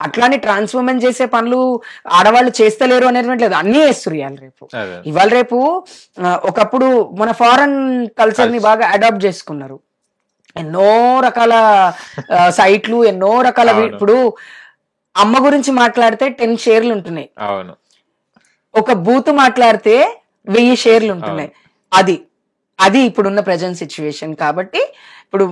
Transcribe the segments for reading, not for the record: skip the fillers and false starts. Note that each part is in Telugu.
అట్లానే ట్రాన్స్ ఉమెన్ చేసే పనులు ఆడవాళ్ళు చేస్తలేరు అనేటువంటి లేదు, అన్నీ చేస్తారు ఇవాళ రేపు. ఇవాళ రేపు ఒకప్పుడు మన ఫారెన్ కల్చర్ ని బాగా అడాప్ట్ చేసుకున్నారు. ఎన్నో రకాల సైట్లు, ఎన్నో రకాల ఇప్పుడు అమ్మ గురించి మాట్లాడితే 10 షేర్లు ఉంటున్నాయి, ఒక బూత్ మాట్లాడితే 1000 షేర్లు ఉంటున్నాయి. అది ఇప్పుడున్న ప్రజెంట్ సిచ్యువేషన్. కాబట్టి ఇప్పుడు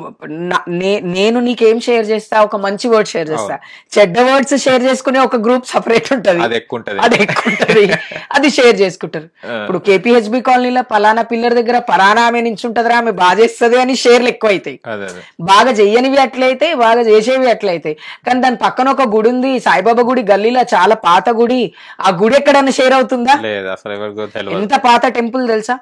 నేను నీకేం షేర్ చేస్తా, ఒక మంచి వర్డ్ షేర్ చేస్తా, చెడ్డ వర్డ్స్ షేర్ చేసుకునే ఒక గ్రూప్ సపరేట్ ఉంటది, అది ఎక్కువ ఉంటది, అది షేర్ చేసుకుంటారు. ఇప్పుడు కేపీహెచ్బి కాలనీలో పలానా పిల్లర్ దగ్గర పలానా ఆమె నుంచి ఉంటదిరా, ఆమె బాగా చేస్తుంది అని షేర్లు ఎక్కువ అవుతాయి. బాగా చెయ్యనివి అట్లయితే, బాగా చేసేవి అట్లయితాయి. కానీ దాని పక్కన ఒక గుడి ఉంది, సాయిబాబా గుడి, గల్లీలో చాలా పాత గుడి, ఆ గుడి ఎక్కడన్నా షేర్ అవుతుందా? ఎంత పాత టెంపుల్ తెలుసా?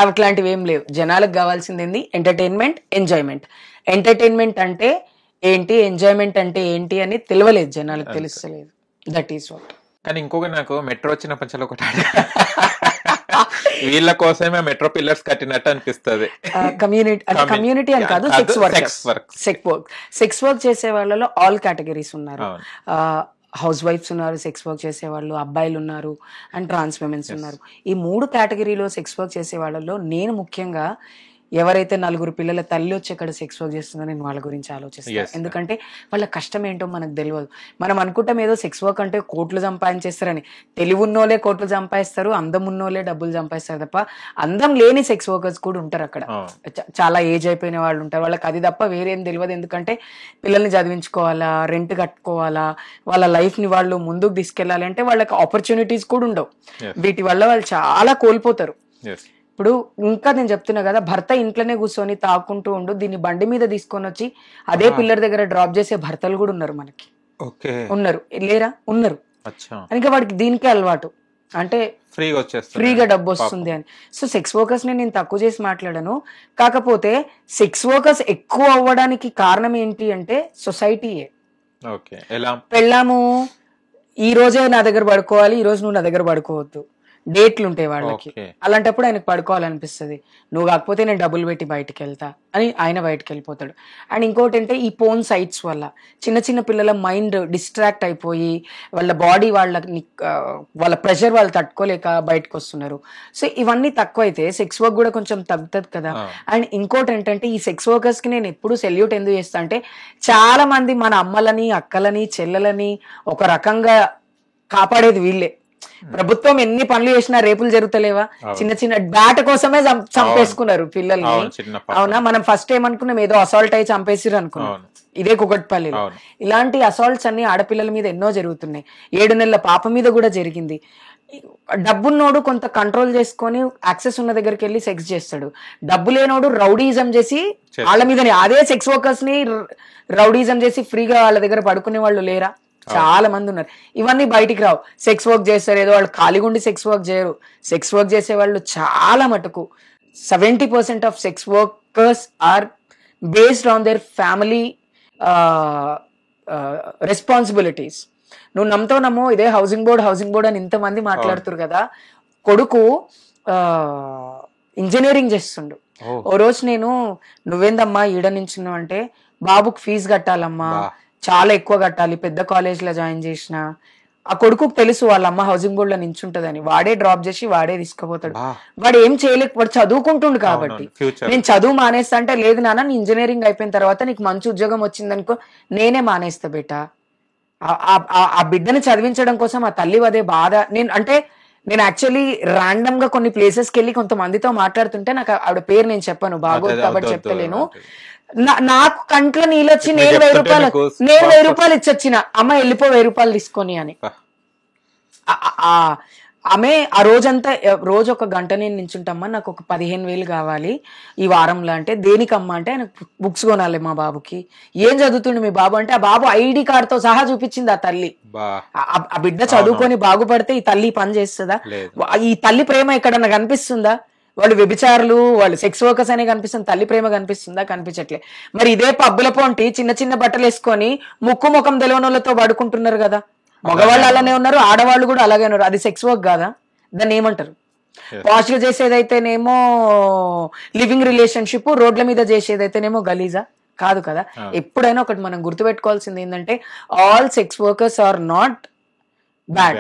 అట్లాంటివి ఏం లేవు. జనాలకు కావాల్సింది ఏంది? Entertainment, enjoyment. ఎంటర్టైన్మెంట్ అంటే ఏంటి, ఎంజాయ్మెంట్ అంటే ఏంటి అని తెలియలేదు జనాలకు, తెలుస్తలేదు. That is what. కానీ ఇంకొక నాకు మెట్రో వచ్చిన పంచలో ఒకటి వీళ్ళ కోసమే మెట్రో పిల్లర్స్ కట్టినట్టు అనిపిస్తుంది. కమ్యూనిటీ అని కాదు, సెక్స్ వర్క్ చేసే వాళ్ళలో ఆల్ కేటగిరీస్ ఉన్నారు. హౌస్ వైఫ్స్ ఉన్నారు, సెక్స్ వర్క్ చేసే వాళ్ళు, అబ్బాయిలు ఉన్నారు, అండ్ ట్రాన్స్ విమెన్స్ ఉన్నారు. ఈ 3 కేటగిరీలో సెక్స్ వర్క్ చేసే వాళ్ళలో నేను ముఖ్యంగా ఎవరైతే 4 పిల్లల తల్లి వచ్చి ఇక్కడ సెక్స్ వర్క్ చేస్తుందో నేను వాళ్ళ గురించి ఆలోచిస్తాను. ఎందుకంటే వాళ్ళ కష్టం ఏంటో మనకు తెలియదు. మనం అనుకుంటాం ఏదో సెక్స్ వర్క్ అంటే కోట్లు సంపాదించేస్తారని. తెలివి ఉన్నోలే కోట్లు సంపాదిస్తారు, అందం ఉన్నోలే డబ్బులు సంపాదిస్తారు తప్ప అందం లేని సెక్స్ వర్కర్స్ కూడా ఉంటారు అక్కడ. చాలా ఏజ్ అయిపోయిన వాళ్ళు ఉంటారు, వాళ్ళకి అది తప్ప వేరేం తెలియదు. ఎందుకంటే పిల్లల్ని చదివించుకోవాలా, రెంట్ కట్టుకోవాలా, వాళ్ళ లైఫ్ ని వాళ్ళు ముందుకు తీసుకెళ్లాలి అంటే వాళ్ళకి ఆపర్చునిటీస్ కూడా ఉండవు. వీటి వల్ల వాళ్ళు చాలా కోల్పోతారు. ఇప్పుడు ఇంకా నేను చెప్తున్నా కదా, భర్త ఇంట్లోనే కూర్చొని తాకుంటూ ఉండు, దీన్ని బండి మీద తీసుకొని వచ్చి అదే పిల్లర్ దగ్గర డ్రాప్ చేసే భర్తలు కూడా ఉన్నారు మనకి. ఉన్నారు లేరా? ఉన్నారు. ఇంకా వాడికి దీనికే అలవాటు, అంటే ఫ్రీగా డబ్బు వస్తుంది అని. సో సెక్స్ వర్కర్స్ ని నేను తక్కువ చేసి మాట్లాడాను. కాకపోతే సెక్స్ వర్కర్స్ ఎక్కువ అవ్వడానికి కారణం ఏంటి అంటే సొసైటీయే. పెళ్ళాము ఈ రోజే నా దగ్గర పడుకోవాలి, ఈ రోజు నువ్వు నా దగ్గర పడుకోవద్దు, డేట్లు ఉంటాయి వాళ్ళకి. అలాంటప్పుడు ఆయనకు పడుకోవాలనిపిస్తుంది. నువ్వు కాకపోతే నేను డబ్బులు పెట్టి బయటకు వెళ్తా అని ఆయన బయటకు వెళ్ళిపోతాడు. అండ్ ఇంకోటి అంటే ఈ పోన్ సైట్స్ వల్ల చిన్న చిన్న పిల్లల మైండ్ డిస్ట్రాక్ట్ అయిపోయి వాళ్ళ బాడీ వాళ్ళ ప్రెషర్ వాళ్ళు తట్టుకోలేక బయటకు వస్తున్నారు. సో ఇవన్నీ తక్కువైతే సెక్స్ వర్క్ కూడా కొంచెం తగ్గుతుంది కదా. అండ్ ఇంకోటి ఏంటంటే ఈ సెక్స్ వర్కర్స్ కి నేను ఎప్పుడు సెల్యూట్ ఎందుకు చేస్తా అంటే, చాలా మంది మన అమ్మలని, అక్కలని, చెల్లెలని ఒక రకంగా కాపాడేది వీళ్ళే. ప్రభుత్వం ఎన్ని పనులు చేసినా రేపులు జరుగుతలేవా? చిన్న చిన్న బ్యాట్ కోసమే చంపేసుకున్నారు పిల్లల్ని. అవునా? మనం ఫస్ట్ ఏమనుకున్నాం, ఏదో అసాల్ట్ అయి చంపేసిరు అనుకున్నాం, ఇదే కుకట్పల్లిలో. ఇలాంటి అసాల్ట్స్ అన్ని ఆడపిల్లల మీద ఎన్నో జరుగుతున్నాయి. 7 నెలల పాప మీద కూడా జరిగింది. డబ్బున్నోడు కొంత కంట్రోల్ చేసుకొని యాక్సెస్ ఉన్న దగ్గరికి వెళ్ళి సెక్స్ చేస్తాడు. డబ్బు లేనోడు రౌడీజం చేసి వాళ్ళ మీదనే, అదే సెక్స్ వర్కర్స్ ని రౌడీజం చేసి ఫ్రీగా వాళ్ళ దగ్గర పడుకునే వాళ్ళు లేరా? చాలా మంది ఉన్నారు. ఇవన్నీ బయటికి రావు. సెక్స్ వర్క్ చేస్తారు, ఏదో వాళ్ళు ఖాళీగుండి సెక్స్ వర్క్ చేయరు. సెక్స్ వర్క్ చేసే వాళ్ళు చాలా మటుకు 70% of sex workers are based on their family responsibilities. నువ్వు నమ్మో ఇదే హౌసింగ్ బోర్డ్ అని ఇంతమంది మాట్లాడుతురు కదా. కొడుకు ఇంజనీరింగ్ చేస్తుండు. ఓ రోజు నేను, నువ్వేందమ్మా ఈడ నించున్నావు అంటే, బాబుకి ఫీజు కట్టాలమ్మా, చాలా ఎక్కువ కట్టాలి, పెద్ద కాలేజ్ లో జాయిన్ చేసిన. ఆ కొడుకు తెలుసు వాళ్ళ అమ్మ హౌసింగ్ బోర్డ్ లో నించుంటదని, వాడే డ్రాప్ చేసి వాడే తీసుకుపోతాడు. వాడు ఏం చేయలేక, వాడు చదువుకుంటుండు కాబట్టి. నేను చదువు మానేస్తా అంటే, లేదు నాన్న నీ ఇంజనీరింగ్ అయిపోయిన తర్వాత నీకు మంచి ఉద్యోగం వచ్చిందనుకో నేనే మానేస్తా బేట. ఆ బిడ్డని చదివించడం కోసం ఆ తల్లి అదే బాధ. నేను యాక్చువల్లీ ర్యాండమ్ గా కొన్ని ప్లేసెస్కి వెళ్ళి కొంతమందితో మాట్లాడుతుంటే, నాకు ఆవిడ పేరు నేను చెప్పాను బాగోదు కాబట్టి చెప్తలేను, నాకు కంట్లో నీళ్ళొచ్చి నేను 1000 రూపాయలు ఇచ్చొచ్చిన, అమ్మ వెళ్ళిపో 1000 రూపాయలు తీసుకొని అని. ఆమె ఆ రోజంతా రోజు 1 గంట నేను నించుంటమ్మా, నాకు ఒక 15,000 కావాలి ఈ వారంలో. అంటే దేనికమ్మా అంటే, ఆయన బుక్స్ కొనాలి మా బాబుకి. ఏం చదువుతుండు మీ బాబు అంటే, ఆ బాబు ఐడి కార్డ్ తో సహా చూపించింది ఆ తల్లి. ఆ బిడ్డ చదువుకొని బాగుపడితే ఈ తల్లి పని చేస్తుందా? ఈ తల్లి ప్రేమ ఎక్కడన్నా కనిపిస్తుందా? వాళ్ళు వ్యభిచారులు, వాళ్ళు సెక్స్ వర్కర్స్ అనే కనిపిస్తుంది, తల్లి ప్రేమ కనిపిస్తుందా? కనిపించట్లే. మరి ఇదే పబ్బుల పొంటి చిన్న చిన్న బట్టలు వేసుకొని ముఖం తెలవనోళ్ళతో పడుకుంటున్నారు కదా. మగవాళ్ళు అలానే ఉన్నారు, ఆడవాళ్ళు కూడా అలాగే ఉన్నారు. అది సెక్స్ వర్క్ కాదా? దాన్ని ఏమంటారు? పాష్ గా చేసేదైతేనేమో లివింగ్ రిలేషన్షిప్, రోడ్ల మీద చేసేదైతేనేమో గలీజా? కాదు కదా. ఎప్పుడైనా ఒకటి మనం గుర్తుపెట్టుకోవాల్సింది ఏంటంటే all sex workers are not bad,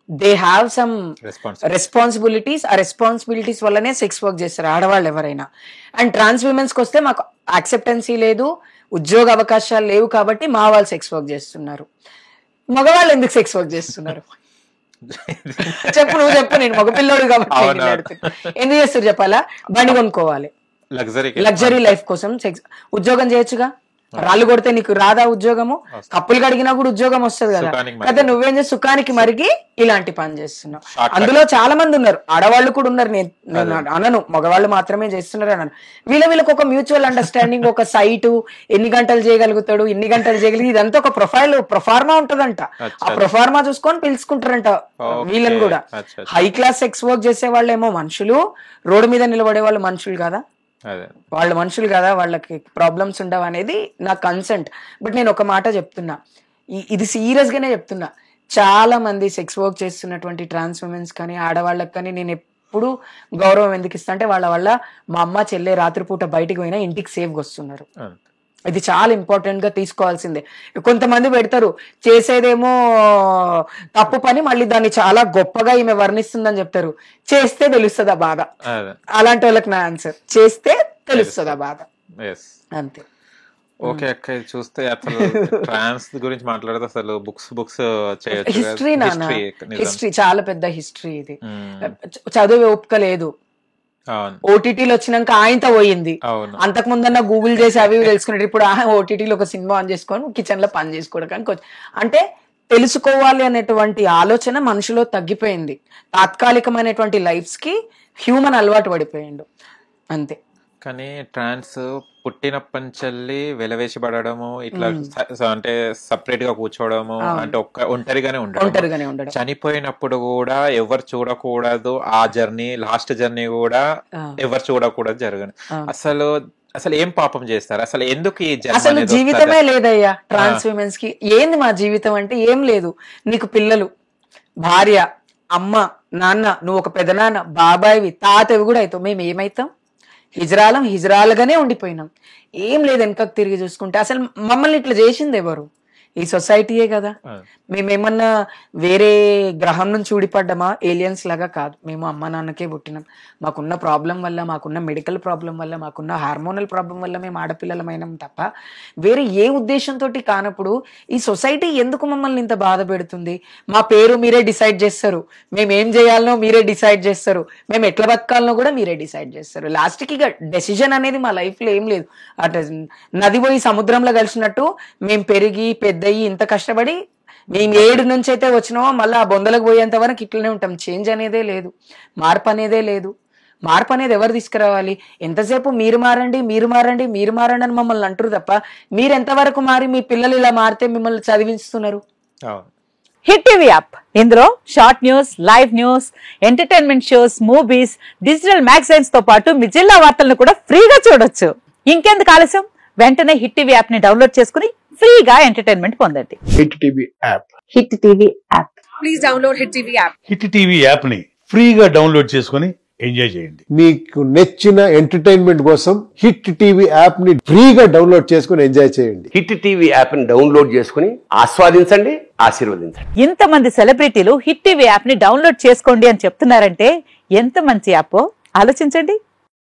they have some responsibilities. ఆ రెస్పాన్సిబిలిటీస్ వల్లనే సెక్స్ వర్క్ చేస్తారు ఆడవాళ్ళు ఎవరైనా. అండ్ ట్రాన్స్ విమెన్స్కి వస్తే మాకు యాక్సెప్టెన్సీ లేదు, ఉద్యోగ అవకాశాలు లేవు కాబట్టి మా వాళ్ళు సెక్స్ వర్క్ చేస్తున్నారు. మగవాళ్ళు ఎందుకు సెక్స్ వర్క్ చేస్తున్నారు చెప్పు, నువ్వు చెప్పు. నేను మగపిల్లోడు కాబట్టి ఎందుకు చేస్తారు చెప్పాలా? బండి కొనుక్కోవాలి, లగ్జరీ లైఫ్ కోసం సెక్స్. ఉద్యోగం చేయొచ్చుగా, రాళ్ళు కొడితే నీకు రాదా ఉద్యోగము? కప్పులు కడిగినా కూడా ఉద్యోగం వస్తుంది కదా. అయితే నువ్వేం చేసి సుఖానికి మరిగి ఇలాంటి పని చేస్తున్నావు. అందులో చాలా మంది ఉన్నారు, ఆడవాళ్ళు కూడా ఉన్నారు. నేను అనను మగవాళ్ళు మాత్రమే చేస్తున్నారు అన్నాను. వీళ్ళకి ఒక మ్యూచువల్ అండర్స్టాండింగ్, ఒక సైటు, ఎన్ని గంటలు చేయగలుగుతాడు, ఎన్ని గంటలు చేయగలిగి, ఇదంతా ఒక ప్రొఫార్మా ఉంటదంట. ఆ ప్రొఫార్మా చూసుకొని పిలుచుకుంటారంట వీళ్ళని కూడా. హై క్లాస్ సెక్స్ వర్క్ చేసే వాళ్ళేమో మనుషులు, రోడ్డు మీద నిలబడే వాళ్ళు మనుషులు కదా, వాళ్ళు మనుషులు కదా, వాళ్ళకి ప్రాబ్లమ్స్ ఉండవు అనేది నా కన్సెంట్. బట్ నేను ఒక మాట చెప్తున్నా, ఇది సీరియస్ గానే చెప్తున్నా. చాలా మంది సెక్స్ వర్క్ చేస్తున్నటువంటి ట్రాన్స్ ఉమెన్స్ కానీ ఆడవాళ్ళకి కానీ నేను ఎప్పుడు గౌరవం ఎందుకు ఇస్తా అంటే వాళ్ళ వల్ల మా అమ్మ చెల్లె రాత్రిపూట బయటికి పోయినా ఇంటికి సేఫ్గా వస్తున్నారు. ఇది చాలా ఇంపార్టెంట్ గా తీసుకోవాల్సిందే. కొంతమంది పెడతారు చేసేదేమో తప్పు పని, మళ్ళీ దాన్ని చాలా గొప్పగా ఈమె వర్ణిస్తుందని చెప్తారు. చేస్తే తెలుస్తుంది ఆ బాధ. అలాంటి వాళ్ళకి నా ఆన్సర్, చేస్తే తెలుస్తుంది ఆ బాధ, అంతే. ఓకే అక్క, చూస్తే అసలు ట్రాన్స్ గురించి మాట్లాడితే అసలు బుక్స్ హిస్టరీ నాన్న, హిస్టరీ చాలా పెద్ద హిస్టరీ ఇది. చదువు ఓపిక లేదు, ఓటీటీలు వచ్చినాక ఆయనతో పోయింది. అంతకు ముందన్నా గూగుల్ చేసి అవి తెలుసుకున్నాడు. ఇప్పుడు ఓటీటీలో ఒక సినిమా ఆన్ చేసుకొని కిచెన్ లో పని చేసుకోవడానికి అంటే తెలుసుకోవాలి అనేటువంటి ఆలోచన మనిషిలో తగ్గిపోయింది. తాత్కాలికమైనటువంటి లైఫ్స్ కి హ్యూమన్ అలవాటు పడిపోయిండు అంతే. కానీ ట్రాన్స్ పుట్టినప్పటి వెలవేసిపడము, ఇట్లా అంటే సపరేట్ గా కూర్చోవడము, అంటే ఒంటరిగానే ఉండడం, చనిపోయినప్పుడు కూడా ఎవరు చూడకూడదు, ఆ జర్నీ లాస్ట్ జర్నీ కూడా ఎవరు చూడకూడదు జరగదు. అసలు ఏం పాపం చేస్తారు? అసలు ఎందుకు ఈ అసలు జీవితమే లేదయ్యా ట్రాన్స్ విమెన్స్ కి. ఏంది మా జీవితం అంటే ఏం లేదు. నీకు పిల్లలు, భార్య, అమ్మ, నాన్న, నువ్వు ఒక పెదనాన్న, బాబాయివి, తాతవి కూడా అవుతావు. మేము ఏమైతాం? హిజ్రాలుగానే ఉండిపోయినాం. ఏం లేదు వెనకకు తిరిగి చూసుకుంటే. అసలు మమ్మల్ని ఇట్లా చేసింది ఎవరు? ఈ సొసైటీయే కదా. మేమేమన్నా వేరే గ్రహం నుంచి ఊడిపడ్డామా? ఏలియన్స్ లాగా కాదు. మేము అమ్మ నాన్నకే పుట్టినాం. మాకున్న ప్రాబ్లం వల్ల, మాకున్న మెడికల్ ప్రాబ్లం వల్ల, మాకున్న హార్మోనల్ ప్రాబ్లం వల్ల మేము ఆడపిల్లలమైనాం తప్ప వేరే ఏ ఉద్దేశంతో కానప్పుడు ఈ సొసైటీ ఎందుకు మమ్మల్ని ఇంత బాధ పెడుతుంది? మా పేరు మీరే డిసైడ్ చేస్తారు, మేము ఏం చేయాలనో మీరే డిసైడ్ చేస్తారు, మేము ఎట్లా బతకాలనో కూడా మీరే డిసైడ్ చేస్తారు. లాస్ట్కి ఇక డెసిజన్ అనేది మా లైఫ్లో ఏం లేదు. అటు నది పోయి సముద్రంలో కలిసినట్టు మేము పెరిగి పెద్దయి ఇంత కష్టపడి మేము 7 నుంచి అయితే వచ్చినామో మళ్ళీ ఆ బొందలకు పోయేంత వరకు ఇట్లనే ఉంటాం. చేంజ్ అనేదే లేదు, మార్పు అనేదే లేదు. మార్పు అనేది ఎవరు తీసుకురావాలి? ఎంతసేపు మీరు మారండి మీరు మారండి మీరు మారండి అని మమ్మల్ని అంటారు తప్ప మీరు ఎంతవరకు మారి మీ పిల్లలు ఇలా మారితే మిమ్మల్ని చదివిస్తున్నారు? హిట్ టీవీ యాప్, ఇందులో short news, live news, entertainment shows, movies, digital magazines తో పాటు మీ జిల్లా వార్తలను కూడా ఫ్రీగా చూడొచ్చు. ఇంకెందుకు ఆలస్యం, వెంటనే హిట్ టీవీ యాప్ ని డౌన్లోడ్ చేసుకుని ఫ్రీగా ఎంటర్టైన్మెంట్ పొందండి. Hit TV app, hit TV app, please download hit TV app. Hit TV app ని ఫ్రీగా డౌన్లోడ్ చేసుకుని ఎంజాయ్ చేయండి. మీకు నచ్చిన ఎంటర్టైన్మెంట్ కోసం హిట్ టీవీ యాప్ ని ఫ్రీగా డౌన్లోడ్ చేసుకుని ఎంజాయ్ చేయండి. హిట్ టీవీ యాప్ ని డౌన్లోడ్ చేసుకుని ఆస్వాదించండి, ఆశీర్వదించండి. ఇంతమంది సెలబ్రిటీలు హిట్ టీవీ యాప్ ని డౌన్లోడ్ చేసుకోండి అని చెప్తున్నారంటే ఎంత మంచి యాప్ ఆలోచించండి.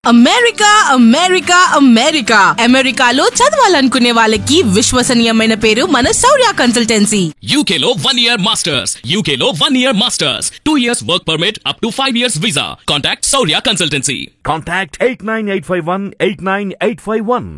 అమెరికా అమెరికా అమెరికా అమెరికాలో చదవాలనుకునే వాళ్ళకి విశ్వసనీయమైన పేరు మన శౌర్య కన్సల్టెన్సీ. UK లో 1 year masters, UK లో 1 year masters, 2 years work permit up to 5 years visa. Contact Saurya Consultancy. Contact 89851 89851.